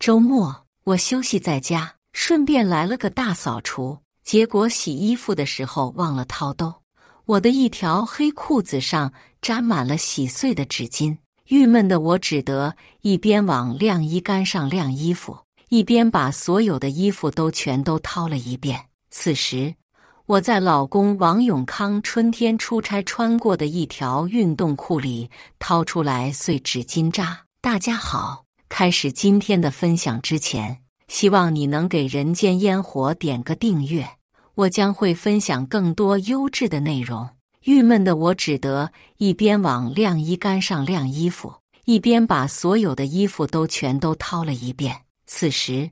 周末我休息在家，顺便来了个大扫除，结果洗衣服的时候忘了掏兜，我的一条黑裤子上沾满了洗碎的纸巾。郁闷的我只得一边往晾衣杆上晾衣服，一边把所有的衣服全都掏了一遍。此时我在老公王永康春天出差穿过的一条运动裤里掏出来碎纸巾渣。大家好，开始今天的分享之前，希望你能给人间烟火点个订阅，我将会分享更多优质的内容。郁闷的我只得一边往晾衣杆上晾衣服，一边把所有的衣服全都掏了一遍。此时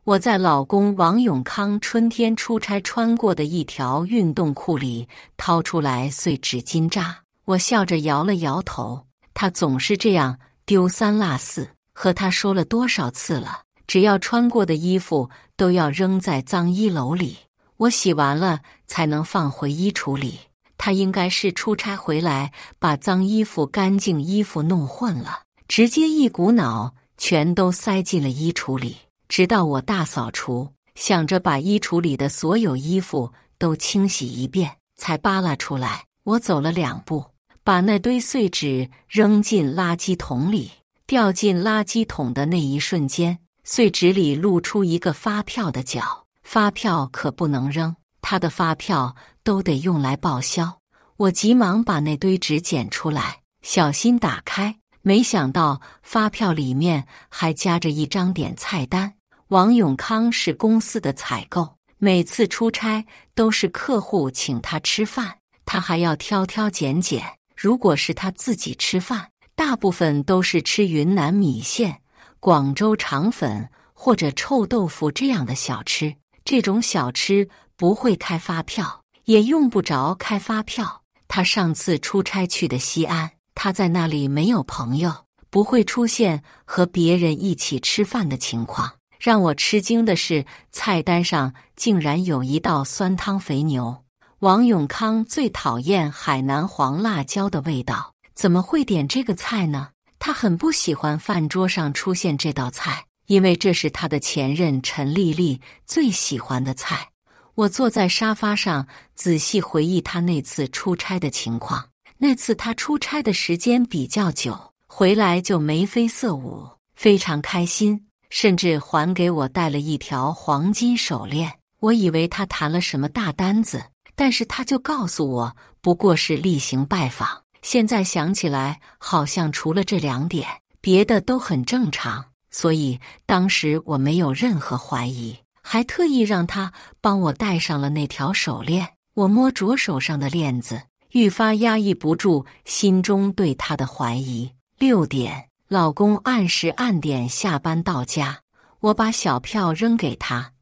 我在老公王永康春天出差穿过的一条运动裤里掏出来碎纸巾渣，我笑着摇了摇头。他总是这样丢三落四，和他说了多少次了，只要穿过的衣服都要扔在脏衣篓里，我洗完了才能放回衣橱里。他应该是出差回来把脏衣服干净衣服弄混了，直接一股脑全都塞进了衣橱里。直到我大扫除，想着把衣橱里的所有衣服都清洗一遍，才扒拉出来。我走了2步，把那堆碎纸扔进垃圾桶里。掉进垃圾桶的那一瞬间，碎纸里露出一个发票的角。发票可不能扔，他的发票都得用来报销。我急忙把那堆纸捡出来，小心打开，没想到发票里面还夹着一张点菜单。王永康是公司的采购，每次出差都是客户请他吃饭，他还要挑挑拣拣。如果是他自己吃饭，大部分都是吃云南米线、广州肠粉或者臭豆腐这样的小吃。这种小吃不会开发票，也用不着开发票。他上次出差去的西安，他在那里没有朋友，不会出现和别人一起吃饭的情况。让我吃惊的是，菜单上竟然有一道酸汤肥牛。王永康最讨厌海南黄辣椒的味道，怎么会点这个菜呢？他很不喜欢饭桌上出现这道菜，因为这是他的前任陈丽丽最喜欢的菜。我坐在沙发上仔细回忆他那次出差的情况。那次他出差的时间比较久，回来就眉飞色舞，非常开心，甚至还给我戴了一条黄金手链。我以为他谈了什么大单子，但是他就告诉我不过是例行拜访。现在想起来，好像除了这2点，别的都很正常，所以当时我没有任何怀疑，还特意让他帮我戴上了那条手链。我摸着手上的链子，愈发压抑不住心中对他的怀疑。6点，老公按时按点下班到家，我把小票扔给他：“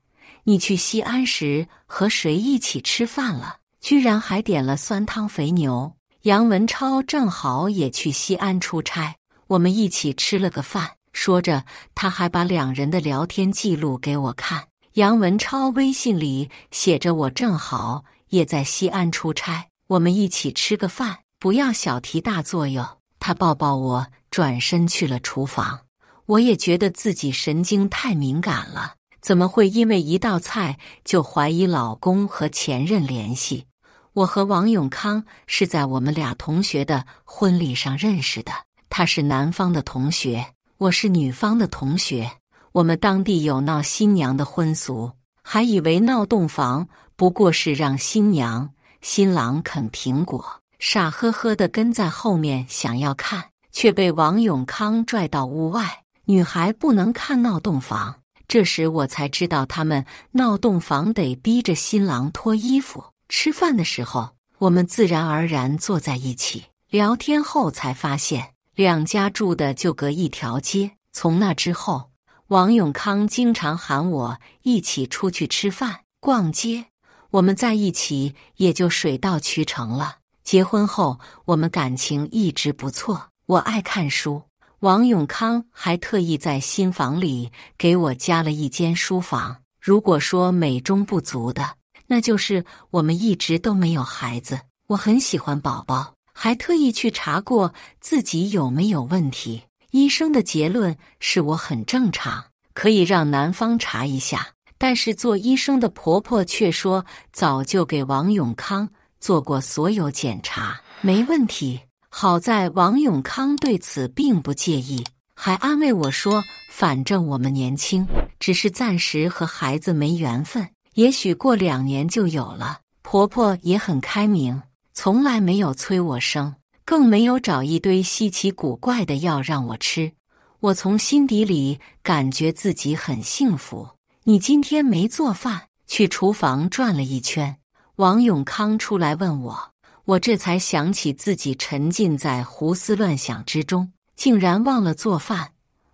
你去西安时和谁一起吃饭了？居然还点了酸汤肥牛。”杨文超正好也去西安出差，我们一起吃了个饭。说着，他还把2人的聊天记录给我看。杨文超微信里写着：“我正好也在西安出差，我们一起吃个饭，不要小题大做哟。”他抱抱我，转身去了厨房。我也觉得自己神经太敏感了，怎么会因为一道菜就怀疑老公和前任联系？我和王永康是在我们俩同学的婚礼上认识的，他是男方的同学，我是女方的同学。我们当地有闹新娘的婚俗，还以为闹洞房不过是让新娘、新郎啃苹果，傻呵呵地跟在后面想要看，却被王永康拽到屋外。女孩不能看闹洞房，这时我才知道他们闹洞房得逼着新郎脱衣服。吃饭的时候，我们自然而然坐在一起聊天，后才发现2家住的就隔一条街。从那之后，王永康经常喊我一起出去吃饭、逛街，我们在一起也就水到渠成了。结婚后，我们感情一直不错。我爱看书，王永康还特意在新房里给我加了一间书房。如果说美中不足的，那就是我们一直都没有孩子。我很喜欢宝宝，还特意去查过自己有没有问题。医生的结论是我很正常，可以让男方查一下。但是做医生的婆婆却说，早就给王永康做过所有检查，没问题。好在王永康对此并不介意，还安慰我说，反正我们年轻，只是暂时和孩子没缘分，也许过2年就有了。婆婆也很开明，从来没有催我生，更没有找一堆稀奇古怪的药让我吃。我从心底里感觉自己很幸福。你今天没做饭？去厨房转了一圈，王永康出来问我，我这才想起自己沉浸在胡思乱想之中，竟然忘了做饭。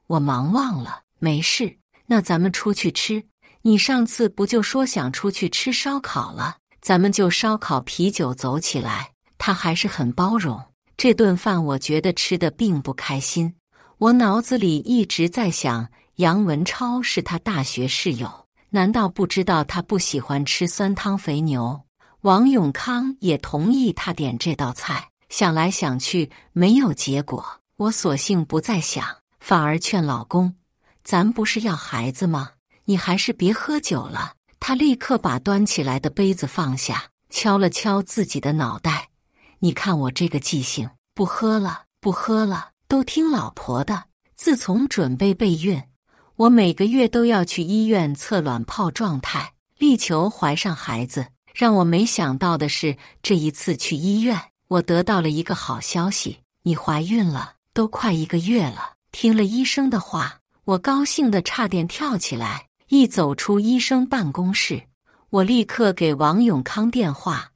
我忙忘了，没事，那咱们出去吃。你上次不就说想出去吃烧烤了？咱们就烧烤啤酒走起来。他还是很包容。这顿饭我觉得吃得并不开心，我脑子里一直在想，杨文超是他大学室友，难道不知道他不喜欢吃酸汤肥牛？王永康也同意他点这道菜，想来想去没有结果，我索性不再想，反而劝老公，咱不是要孩子吗？你还是别喝酒了。他立刻把端起来的杯子放下，敲了敲自己的脑袋，你看我这个记性，不喝了，不喝了，都听老婆的。自从准备备孕，我每个月都要去医院测卵泡状态，力求怀上孩子。让我没想到的是，这一次去医院，我得到了一个好消息，你怀孕了，都快1个月了。听了医生的话，我高兴得差点跳起来。一走出医生办公室，我立刻给王永康电话，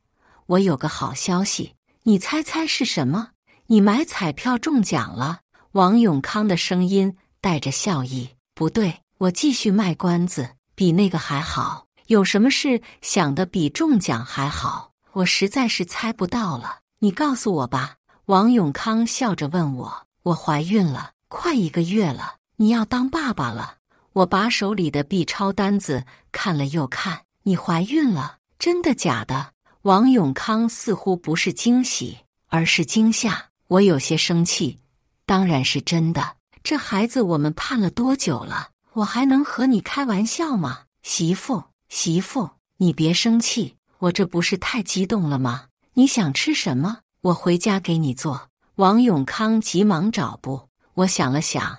我有个好消息，你猜猜是什么？你买彩票中奖了。王永康的声音带着笑意。不对，我继续卖关子，比那个还好。有什么事想的比中奖还好？我实在是猜不到了，你告诉我吧。王永康笑着问我，我怀孕了，快1个月了，你要当爸爸了。我把手里的 B 超单子看了又看，你怀孕了？真的假的？王永康似乎不是惊喜，而是惊吓。我有些生气，当然是真的。这孩子我们盼了多久了？我还能和你开玩笑吗？媳妇，你别生气，我这不是太激动了吗？你想吃什么？我回家给你做。王永康急忙找补。我想了想，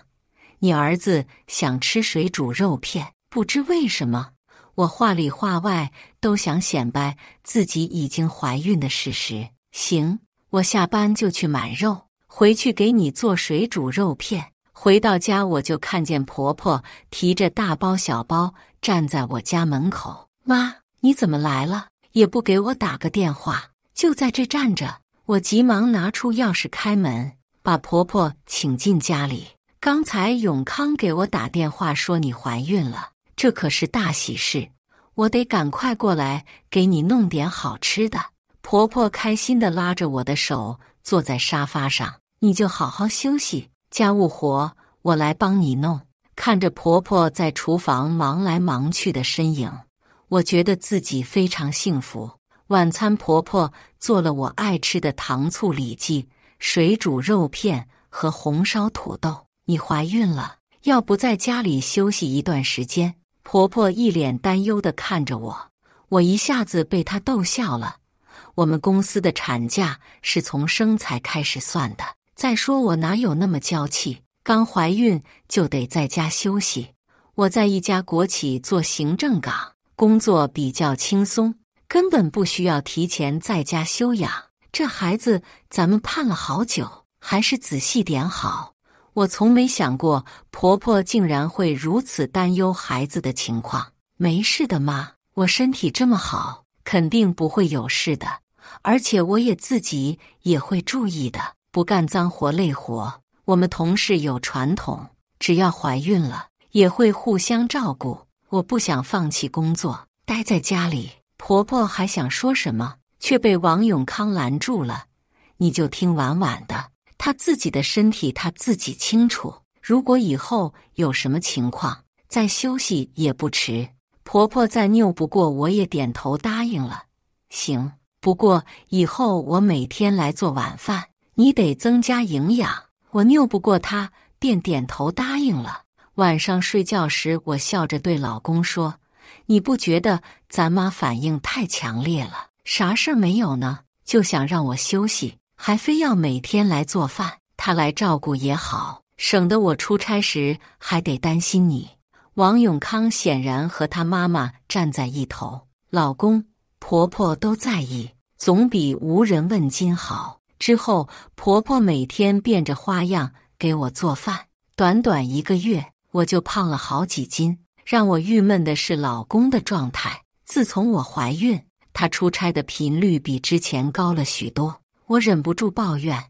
你儿子想吃水煮肉片，不知为什么，我话里话外都想显摆自己已经怀孕的事实。行，我下班就去买肉，回去给你做水煮肉片。回到家我就看见婆婆提着大包小包站在我家门口。妈，你怎么来了？也不给我打个电话，就在这站着。我急忙拿出钥匙开门，把婆婆请进家里。刚才永康给我打电话说你怀孕了，这可是大喜事，我得赶快过来给你弄点好吃的。婆婆开心地拉着我的手坐在沙发上，你就好好休息，家务活我来帮你弄。看着婆婆在厨房忙来忙去的身影，我觉得自己非常幸福。晚餐婆婆做了我爱吃的糖醋里脊、水煮肉片和红烧土豆。你怀孕了，要不在家里休息一段时间？婆婆一脸担忧地看着我，我一下子被她逗笑了。我们公司的产假是从生财开始算的，再说我哪有那么娇气，刚怀孕就得在家休息。我在一家国企做行政岗，工作比较轻松，根本不需要提前在家休养。这孩子咱们盼了好久，还是仔细点好。我从没想过婆婆竟然会如此担忧孩子的情况。没事的妈，我身体这么好，肯定不会有事的。而且我也自己也会注意的，不干脏活累活。我们同事有传统，只要怀孕了，也会互相照顾。我不想放弃工作，待在家里。婆婆还想说什么，却被王永康拦住了。你就听婉婉的，她自己的身体她自己清楚，如果以后有什么情况，再休息也不迟。婆婆再拗不过，我也点头答应了。行，不过以后我每天来做晚饭，你得增加营养。我拗不过她，便点头答应了。晚上睡觉时，我笑着对老公说：“你不觉得咱妈反应太强烈了？啥事儿没有呢，就想让我休息，还非要每天来做饭。她来照顾也好，省得我出差时还得担心你。”王永康显然和他妈妈站在一头，老公、婆婆都在意，总比无人问津好。之后，婆婆每天变着花样给我做饭，短短1个月，我就胖了好几斤。让我郁闷的是老公的状态。自从我怀孕，他出差的频率比之前高了许多。我忍不住抱怨：“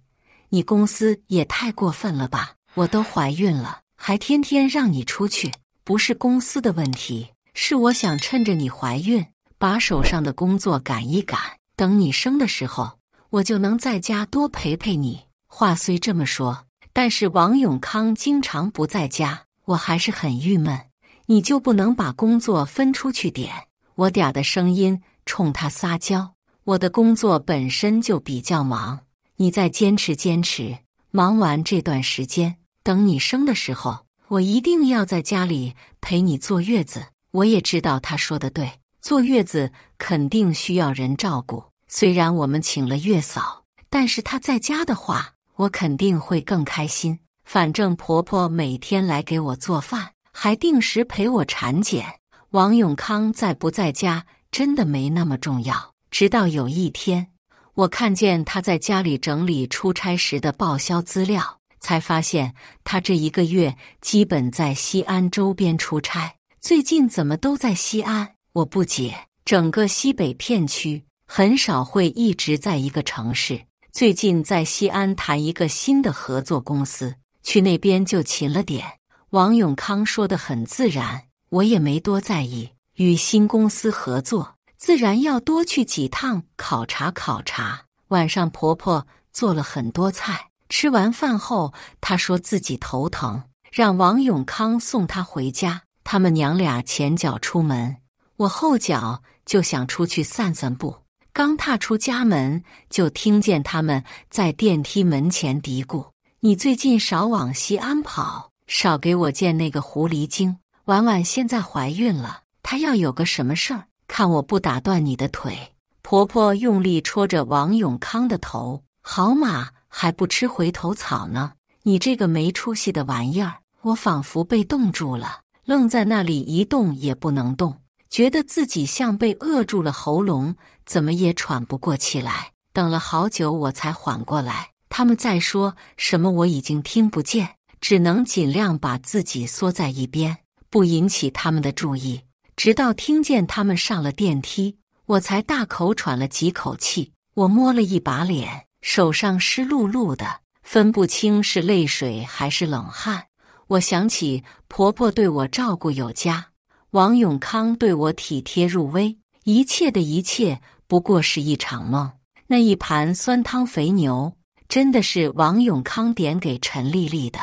你公司也太过分了吧！我都怀孕了，还天天让你出去。不是公司的问题，是我想趁着你怀孕，把手上的工作赶一赶，等你生的时候，我就能在家多陪陪你。”话虽这么说，但是王永康经常不在家，我还是很郁闷。你就不能把工作分出去点？我嗲的声音冲他撒娇。我的工作本身就比较忙，你再坚持坚持，忙完这段时间，等你生的时候，我一定要在家里陪你坐月子。我也知道他说的对，坐月子肯定需要人照顾。虽然我们请了月嫂，但是她在家的话，我肯定会更开心。反正婆婆每天来给我做饭，还定时陪我产检。王永康在不在家真的没那么重要。直到有一天，我看见他在家里整理出差时的报销资料，才发现他这1个月基本在西安周边出差。最近怎么都在西安？我不解。整个西北片区很少会一直在一个城市。最近在西安谈一个新的合作公司，去那边就勤了点。王永康说得很自然，我也没多在意。与新公司合作，自然要多去几趟考察考察。晚上婆婆做了很多菜，吃完饭后，她说自己头疼，让王永康送她回家。他们娘俩前脚出门，我后脚就想出去散散步。刚踏出家门，就听见他们在电梯门前嘀咕：“你最近少往西安跑，少给我见那个狐狸精。婉婉现在怀孕了，她要有个什么事儿，看我不打断你的腿。”婆婆用力戳着王永康的头：“好马还不吃回头草呢，你这个没出息的玩意儿！”我仿佛被冻住了，愣在那里一动也不能动，觉得自己像被扼住了喉咙，怎么也喘不过气来。等了好久我才缓过来，他们在说什么我已经听不见，只能尽量把自己缩在一边，不引起他们的注意。直到听见他们上了电梯，我才大口喘了几口气。我摸了一把脸，手上湿漉漉的，分不清是泪水还是冷汗。我想起婆婆对我照顾有加，王永康对我体贴入微，一切的一切不过是一场梦。那一盘酸汤肥牛真的是王永康点给陈丽丽的，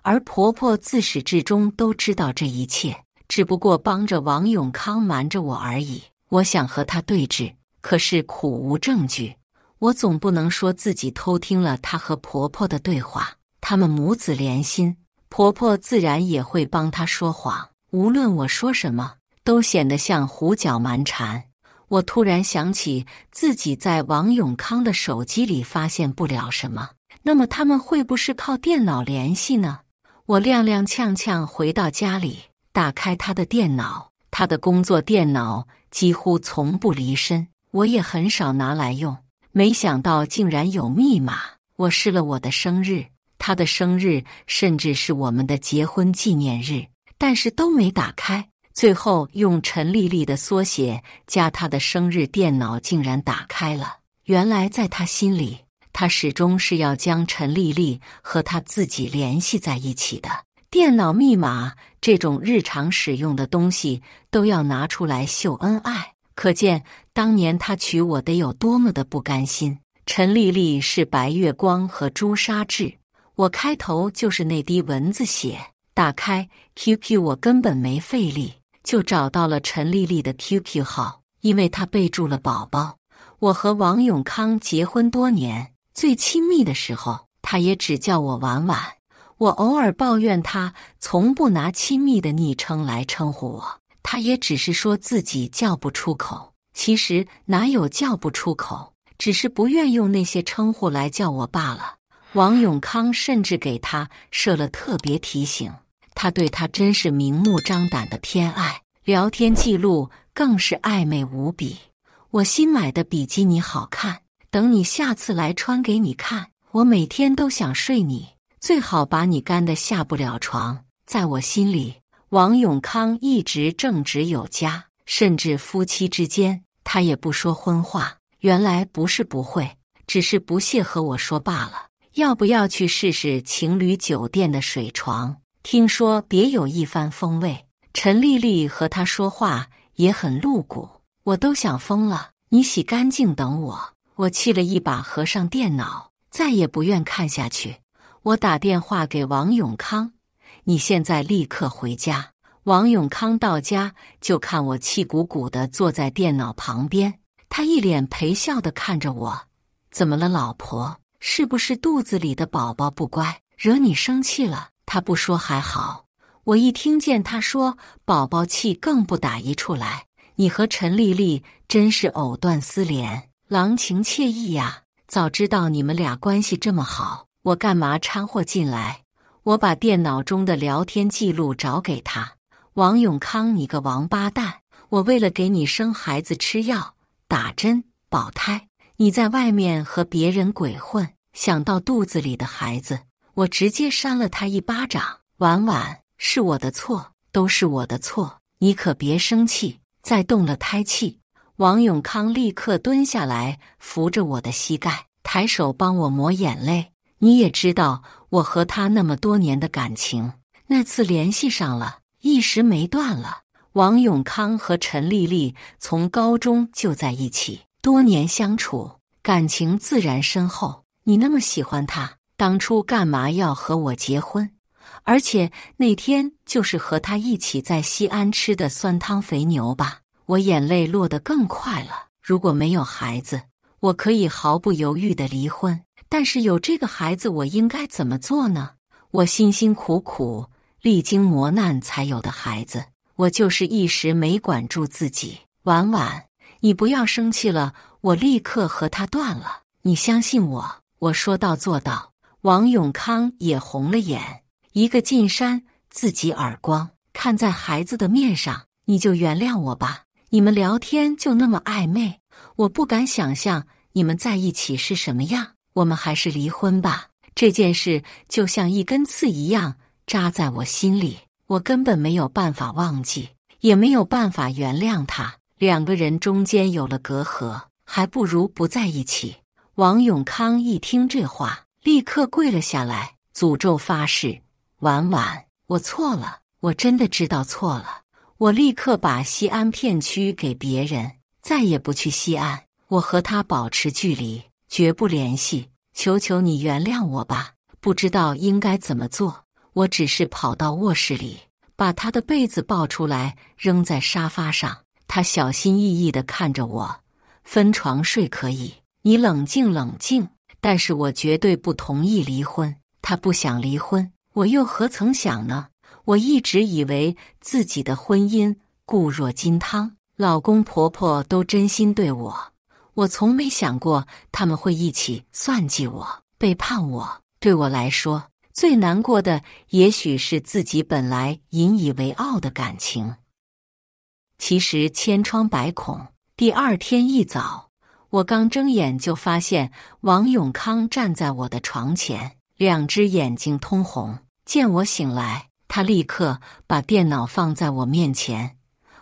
而婆婆自始至终都知道这一切，只不过帮着王永康瞒着我而已。我想和他对峙，可是苦无证据。我总不能说自己偷听了她和婆婆的对话，他们母子连心，婆婆自然也会帮她说谎。无论我说什么，都显得像胡搅蛮缠。我突然想起自己在王永康的手机里发现不了什么，那么他们会不是靠电脑联系呢？我踉踉跄跄回到家里，打开他的电脑，他的工作电脑几乎从不离身，我也很少拿来用。没想到竟然有密码。我试了我的生日，他的生日，甚至是我们的结婚纪念日，但是都没打开。最后用陈丽丽的缩写加她的生日，电脑竟然打开了。原来在她心里，她始终是要将陈丽丽和她自己联系在一起的。电脑密码这种日常使用的东西都要拿出来秀恩爱，可见当年他娶我得有多么的不甘心。陈丽丽是白月光和朱砂痣，我开头就是那滴蚊子血。打开 QQ， 我根本没费力就找到了陈丽丽的 QQ 号，因为她备注了宝宝。我和王永康结婚多年，最亲密的时候，她也只叫我婉婉。我偶尔抱怨他从不拿亲密的昵称来称呼我，他也只是说自己叫不出口。其实哪有叫不出口，只是不愿用那些称呼来叫我罢了。王永康甚至给他设了特别提醒，他对他真是明目张胆的偏爱，聊天记录更是暧昧无比。我新买的比基尼好看，等你下次来穿给你看。我每天都想睡你，最好把你干得下不了床。在我心里，王永康一直正直有家，甚至夫妻之间他也不说荤话。原来不是不会，只是不屑和我说罢了。要不要去试试情侣酒店的水床？听说别有一番风味。陈丽丽和他说话也很露骨，我都想疯了。你洗干净等我。我气了一把合上电脑，再也不愿看下去。我打电话给王永康，你现在立刻回家。王永康到家就看我气鼓鼓地坐在电脑旁边，他一脸陪笑地看着我。怎么了老婆？是不是肚子里的宝宝不乖，惹你生气了？他不说还好，我一听见他说宝宝气更不打一处来。你和陈丽丽真是藕断丝连，郎情妾意呀！早知道你们俩关系这么好，我干嘛掺和进来？我把电脑中的聊天记录找给他。王永康，你个王八蛋！我为了给你生孩子吃药、打针、保胎，你在外面和别人鬼混，想到肚子里的孩子，我直接扇了他一巴掌。婉婉，是我的错，都是我的错，你可别生气，再动了胎气。王永康立刻蹲下来，扶着我的膝盖，抬手帮我抹眼泪。你也知道我和他那么多年的感情，那次联系上了，一时没断了。王永康和陈丽丽从高中就在一起，多年相处，感情自然深厚。你那么喜欢他，当初干嘛要和我结婚？而且那天就是和他一起在西安吃的酸汤肥牛吧？我眼泪落得更快了。如果没有孩子，我可以毫不犹豫地离婚，但是有这个孩子，我应该怎么做呢？我辛辛苦苦历经磨难才有的孩子，我就是一时没管住自己。婉婉，你不要生气了，我立刻和他断了。你相信我，我说到做到。王永康也红了眼，一个进山，自己耳光，看在孩子的面上，你就原谅我吧。你们聊天就那么暧昧，我不敢想象你们在一起是什么样。我们还是离婚吧。这件事就像一根刺一样扎在我心里，我根本没有办法忘记，也没有办法原谅他。两个人中间有了隔阂，还不如不在一起。王永康一听这话，立刻跪了下来，诅咒发誓：婉婉，我错了，我真的知道错了。我立刻把西安片区给别人，再也不去西安。我和他保持距离，绝不联系。求求你原谅我吧。不知道应该怎么做，我只是跑到卧室里，把他的被子抱出来扔在沙发上。他小心翼翼地看着我，分床睡可以，你冷静冷静。但是我绝对不同意离婚。他不想离婚，我又何曾想呢？我一直以为自己的婚姻固若金汤，老公婆婆都真心对我，我从没想过他们会一起算计我、背叛我。对我来说，最难过的也许是自己本来引以为傲的感情。其实千疮百孔。第二天一早，我刚睁眼就发现王永康站在我的床前，两只眼睛通红。见我醒来，他立刻把电脑放在我面前。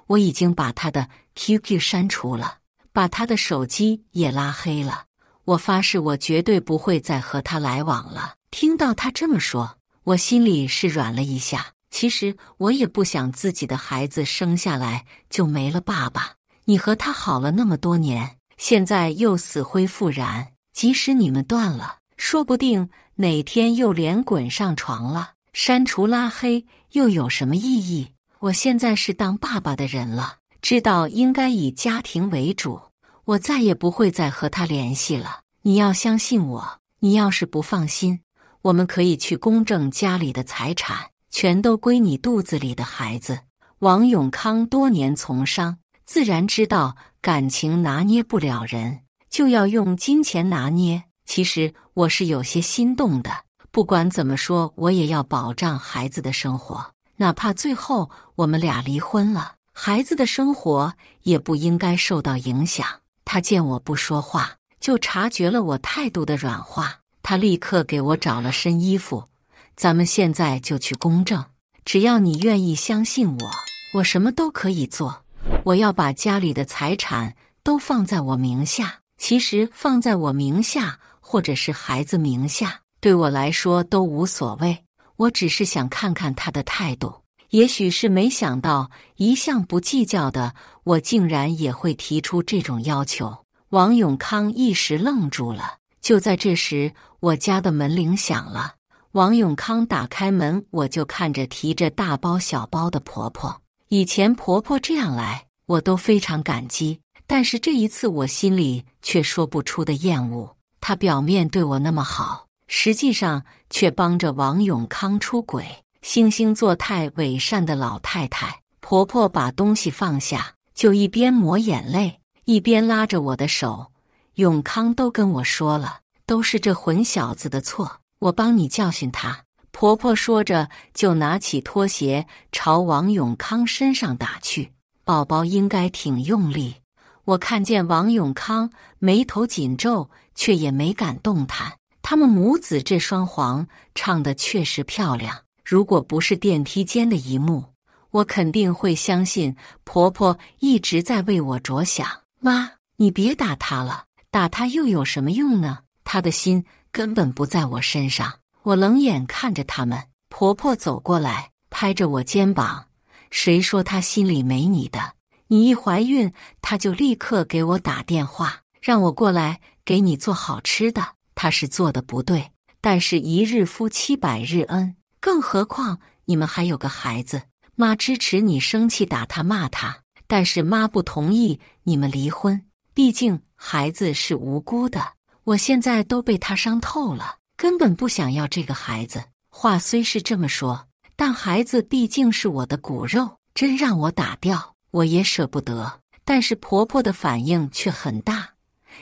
我已经把他的 QQ 删除了，把他的手机也拉黑了。我发誓我绝对不会再和他来往了。听到他这么说，我心里是软了一下。其实我也不想自己的孩子生下来就没了爸爸。你和他好了那么多年，现在又死灰复燃，即使你们断了，说不定哪天又连滚上床了。删除拉黑又有什么意义？我现在是当爸爸的人了，知道应该以家庭为主，我再也不会再和他联系了。你要相信我，你要是不放心，我们可以去公证家里的财产，全都归你肚子里的孩子。王永康多年从商，自然知道感情拿捏不了人，就要用金钱拿捏。其实我是有些心动的，不管怎么说，我也要保障孩子的生活，哪怕最后我们俩离婚了，孩子的生活也不应该受到影响。他见我不说话，就察觉了我态度的软化，他立刻给我找了身衣服，咱们现在就去公证，只要你愿意相信我，我什么都可以做。我要把家里的财产都放在我名下，其实放在我名下或者是孩子名下，对我来说都无所谓。我只是想看看他的态度，也许是没想到一向不计较的我竟然也会提出这种要求。王永康一时愣住了。就在这时，我家的门铃响了。王永康打开门，我就看着提着大包小包的婆婆。以前婆婆这样来，我都非常感激，但是这一次我心里却说不出的厌恶。她表面对我那么好，实际上却帮着王永康出轨，惺惺作态伪善的老太太。婆婆把东西放下，就一边抹眼泪，一边拉着我的手。永康都跟我说了，都是这混小子的错，我帮你教训他。婆婆说着，就拿起拖鞋朝王永康身上打去。宝宝应该挺用力，我看见王永康眉头紧皱，却也没敢动弹。他们母子这双簧唱得确实漂亮，如果不是电梯间的一幕，我肯定会相信婆婆一直在为我着想。妈，你别打他了，打他又有什么用呢？他的心根本不在我身上。我冷眼看着他们，婆婆走过来，拍着我肩膀，谁说他心里没你的？你一怀孕，他就立刻给我打电话，让我过来给你做好吃的。他是做的不对，但是一日夫妻百日恩，更何况你们还有个孩子。妈支持你生气打他骂他，但是妈不同意你们离婚，毕竟孩子是无辜的。我现在都被他伤透了，根本不想要这个孩子。话虽是这么说，但孩子毕竟是我的骨肉，真让我打掉，我也舍不得。但是婆婆的反应却很大，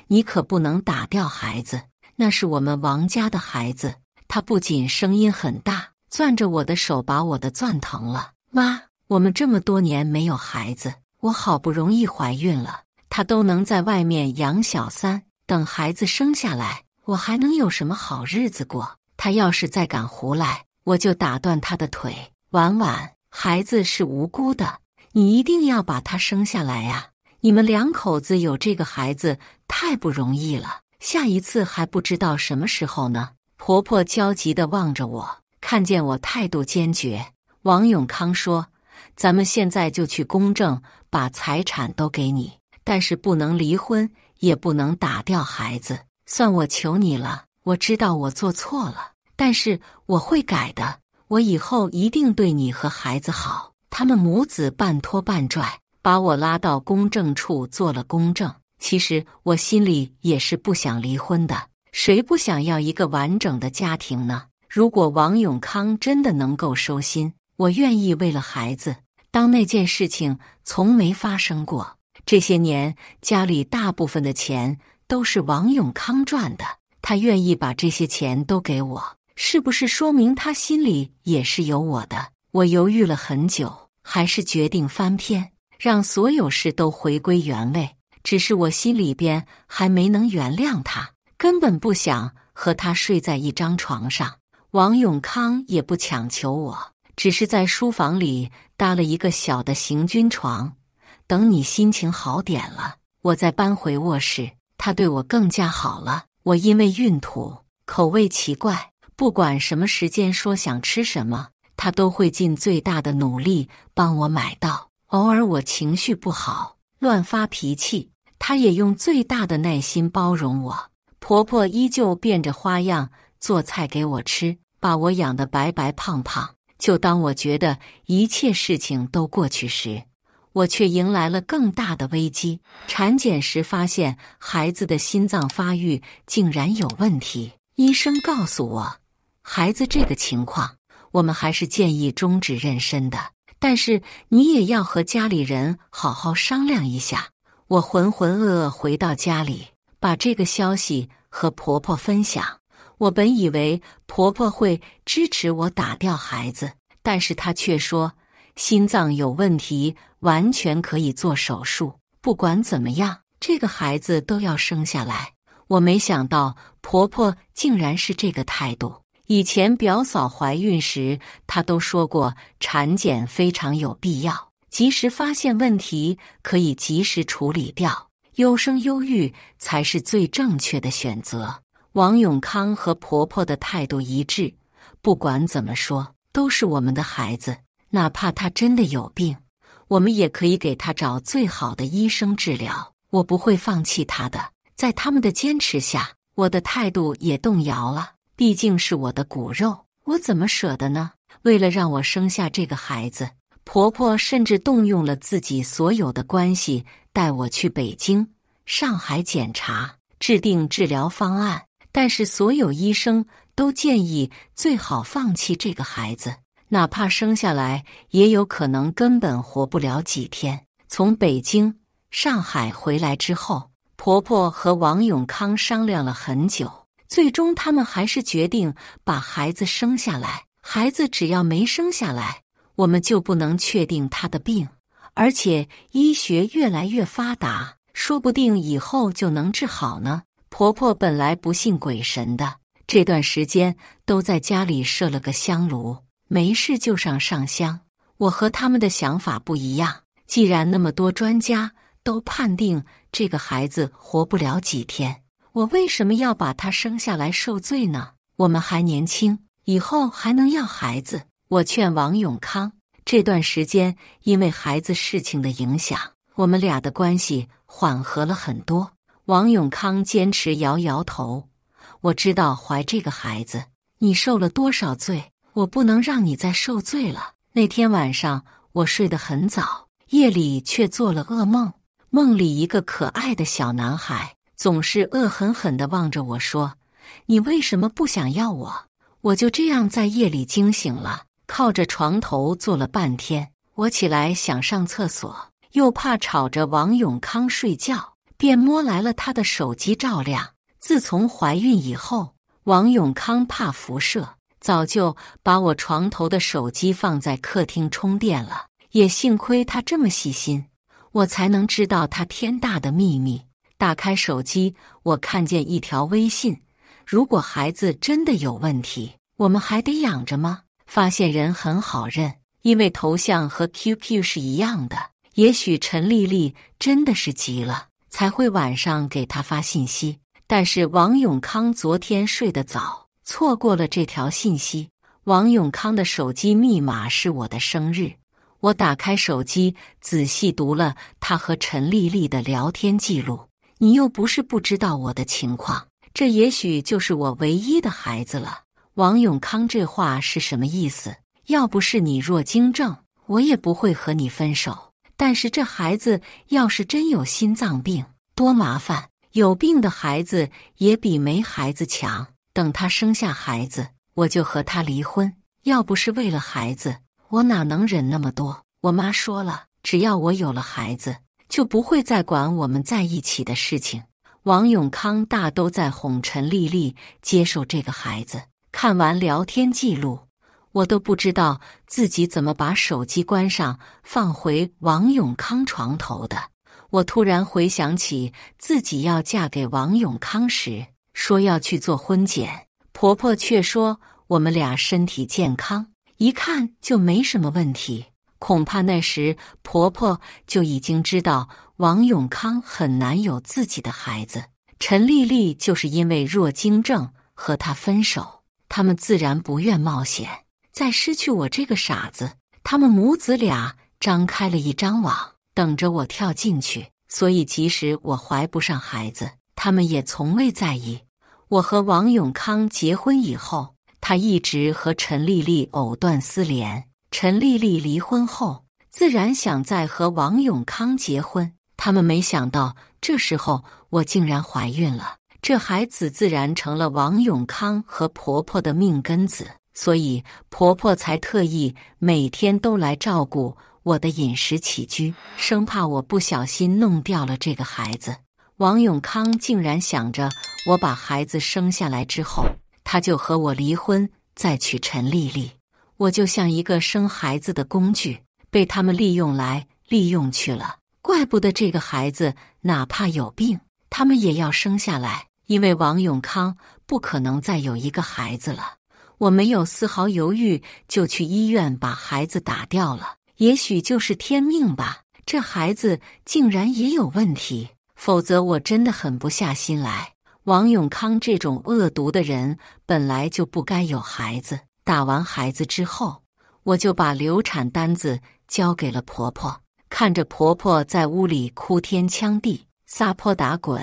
你可不能打掉孩子，那是我们王家的孩子。她不仅声音很大，攥着我的手把我的攥疼了。妈，我们这么多年没有孩子，我好不容易怀孕了，她都能在外面养小三，等孩子生下来，我还能有什么好日子过？她要是再敢胡来，我就打断她的腿。婉婉，孩子是无辜的，你一定要把他生下来呀！你们两口子有这个孩子太不容易了，下一次还不知道什么时候呢。婆婆焦急地望着我，看见我态度坚决，王永康说：“咱们现在就去公证，把财产都给你，但是不能离婚，也不能打掉孩子。算我求你了，我知道我做错了，但是我会改的。我以后一定对你和孩子好。”他们母子半拖半拽，把我拉到公证处做了公证。其实我心里也是不想离婚的，谁不想要一个完整的家庭呢？如果王永康真的能够收心，我愿意为了孩子，当那件事情从没发生过。这些年，家里大部分的钱都是王永康赚的，他愿意把这些钱都给我，是不是说明他心里也是有我的？我犹豫了很久，还是决定翻篇，让所有事都回归原位。只是我心里边还没能原谅他，根本不想和他睡在一张床上。王永康也不强求我，只是在书房里搭了一个小的行军床，等你心情好点了，我再搬回卧室。他对我更加好了。我因为孕吐，口味奇怪，不管什么时间说想吃什么，他都会尽最大的努力帮我买到。偶尔我情绪不好，乱发脾气，他也用最大的耐心包容我。婆婆依旧变着花样做菜给我吃，把我养得白白胖胖。就当我觉得一切事情都过去时，我却迎来了更大的危机。产检时发现孩子的心脏发育竟然有问题，医生告诉我，孩子这个情况，我们还是建议终止妊娠的。但是你也要和家里人好好商量一下。我浑浑噩噩回到家里，把这个消息和婆婆分享。我本以为婆婆会支持我打掉孩子，但是她却说心脏有问题，完全可以做手术，不管怎么样，这个孩子都要生下来。我没想到婆婆竟然是这个态度。以前表嫂怀孕时，她都说过产检非常有必要，及时发现问题可以及时处理掉，优生优育才是最正确的选择。王永康和婆婆的态度一致，不管怎么说，都是我们的孩子，哪怕他真的有病，我们也可以给他找最好的医生治疗，我不会放弃他的。在他们的坚持下，我的态度也动摇了。毕竟是我的骨肉，我怎么舍得呢？为了让我生下这个孩子，婆婆甚至动用了自己所有的关系，带我去北京、上海检查，制定治疗方案。但是所有医生都建议最好放弃这个孩子，哪怕生下来，也有可能根本活不了几天。从北京、上海回来之后，婆婆和王永康商量了很久。最终他们还是决定把孩子生下来。孩子只要没生下来，我们就不能确定他的病，而且医学越来越发达，说不定以后就能治好呢。婆婆本来不信鬼神的，这段时间都在家里设了个香炉，没事就上香。我和他们的想法不一样，既然那么多专家都判定这个孩子活不了几天，我为什么要把他生下来受罪呢？我们还年轻，以后还能要孩子。我劝王永康，这段时间因为孩子事情的影响，我们俩的关系缓和了很多。王永康坚持摇摇头，我知道怀这个孩子，你受了多少罪，我不能让你再受罪了。那天晚上我睡得很早，夜里却做了噩梦，梦里一个可爱的小男孩总是恶狠狠地望着我说，你为什么不想要我？我就这样在夜里惊醒了，靠着床头坐了半天。我起来想上厕所，又怕吵着王永康睡觉，便摸来了他的手机照亮。自从怀孕以后，王永康怕辐射，早就把我床头的手机放在客厅充电了。也幸亏他这么细心，我才能知道他天大的秘密。打开手机，我看见一条微信，如果孩子真的有问题，我们还得养着吗？发现人很好认，因为头像和 QQ 是一样的。也许陈丽丽真的是急了，才会晚上给他发信息。但是王永康昨天睡得早，错过了这条信息。王永康的手机密码是我的生日。我打开手机，仔细读了他和陈丽丽的聊天记录。你又不是不知道我的情况，这也许就是我唯一的孩子了。王永康这话是什么意思？要不是你弱精症，我也不会和你分手。但是这孩子要是真有心脏病，多麻烦！有病的孩子也比没孩子强。等他生下孩子，我就和他离婚。要不是为了孩子，我哪能忍那么多？我妈说了，只要我有了孩子，就不会再管我们在一起的事情。王永康大都在哄陈丽丽接受这个孩子。看完聊天记录，我都不知道自己怎么把手机关上，放回王永康床头的。我突然回想起自己要嫁给王永康时，说要去做婚检，婆婆却说我们俩身体健康，一看就没什么问题。恐怕那时婆婆就已经知道王永康很难有自己的孩子。陈丽丽就是因为弱精症和他分手，他们自然不愿冒险再失去我这个傻子。他们母子俩张开了一张网，等着我跳进去。所以即使我怀不上孩子，他们也从未在意。我和王永康结婚以后，他一直和陈丽丽藕断丝连。陈丽丽离婚后，自然想再和王永康结婚。他们没想到，这时候我竟然怀孕了。这孩子自然成了王永康和婆婆的命根子，所以婆婆才特意每天都来照顾我的饮食起居，生怕我不小心弄掉了这个孩子。王永康竟然想着我把孩子生下来之后，他就和我离婚，再娶陈丽丽，我就像一个生孩子的工具，被他们利用来利用去了。怪不得这个孩子哪怕有病，他们也要生下来，因为王永康不可能再有一个孩子了。我没有丝毫犹豫，就去医院把孩子打掉了。也许就是天命吧，这孩子竟然也有问题，否则我真的狠不下心来。王永康这种恶毒的人本来就不该有孩子。打完孩子之后，我就把流产单子交给了婆婆。看着婆婆在屋里哭天抢地、撒泼打滚，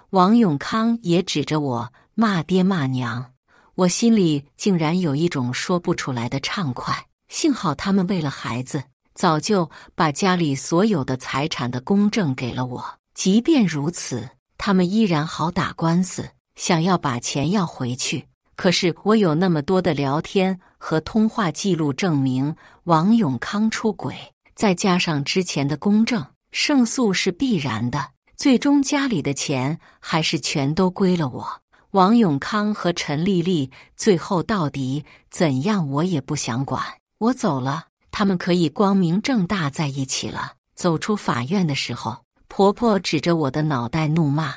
王永康也指着我骂爹骂娘，我心里竟然有一种说不出来的畅快。幸好他们为了孩子，早就把家里所有的财产的公证给了我。即便如此，他们依然好打官司，想要把钱要回去。可是我有那么多的聊天和通话记录证明王永康出轨，再加上之前的公证，胜诉是必然的。最终家里的钱还是全都归了我。王永康和陈丽丽最后到底怎样，我也不想管。我走了，他们可以光明正大在一起了。走出法院的时候，婆婆指着我的脑袋怒骂：“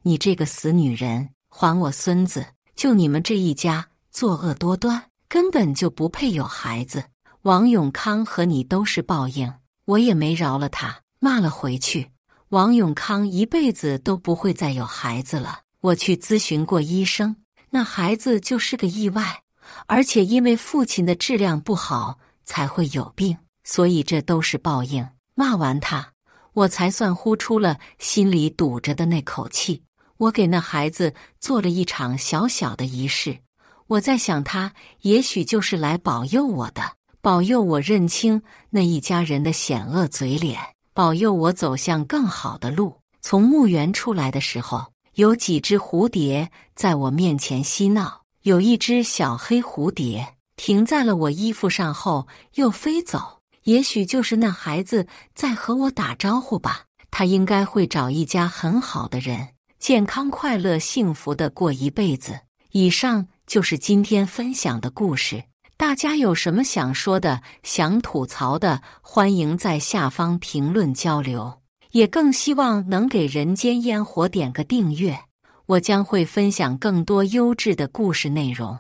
你这个死女人，还我孙子！就你们这一家作恶多端，根本就不配有孩子。王永康和你都是报应。”我也没饶了他，骂了回去。王永康一辈子都不会再有孩子了。我去咨询过医生，那孩子就是个意外，而且因为父亲的质量不好才会有病，所以这都是报应。骂完他，我才算呼出了心里堵着的那口气。我给那孩子做了一场小小的仪式，我在想他也许就是来保佑我的，保佑我认清那一家人的险恶嘴脸，保佑我走向更好的路。从墓园出来的时候，有几只蝴蝶在我面前嬉闹，有一只小黑蝴蝶停在了我衣服上后又飞走，也许就是那孩子在和我打招呼吧。他应该会找一家很好的人，健康快乐幸福的过一辈子。以上就是今天分享的故事，大家有什么想说的、想吐槽的，欢迎在下方评论交流，也更希望能给人间烟火点个订阅，我将会分享更多优质的故事内容。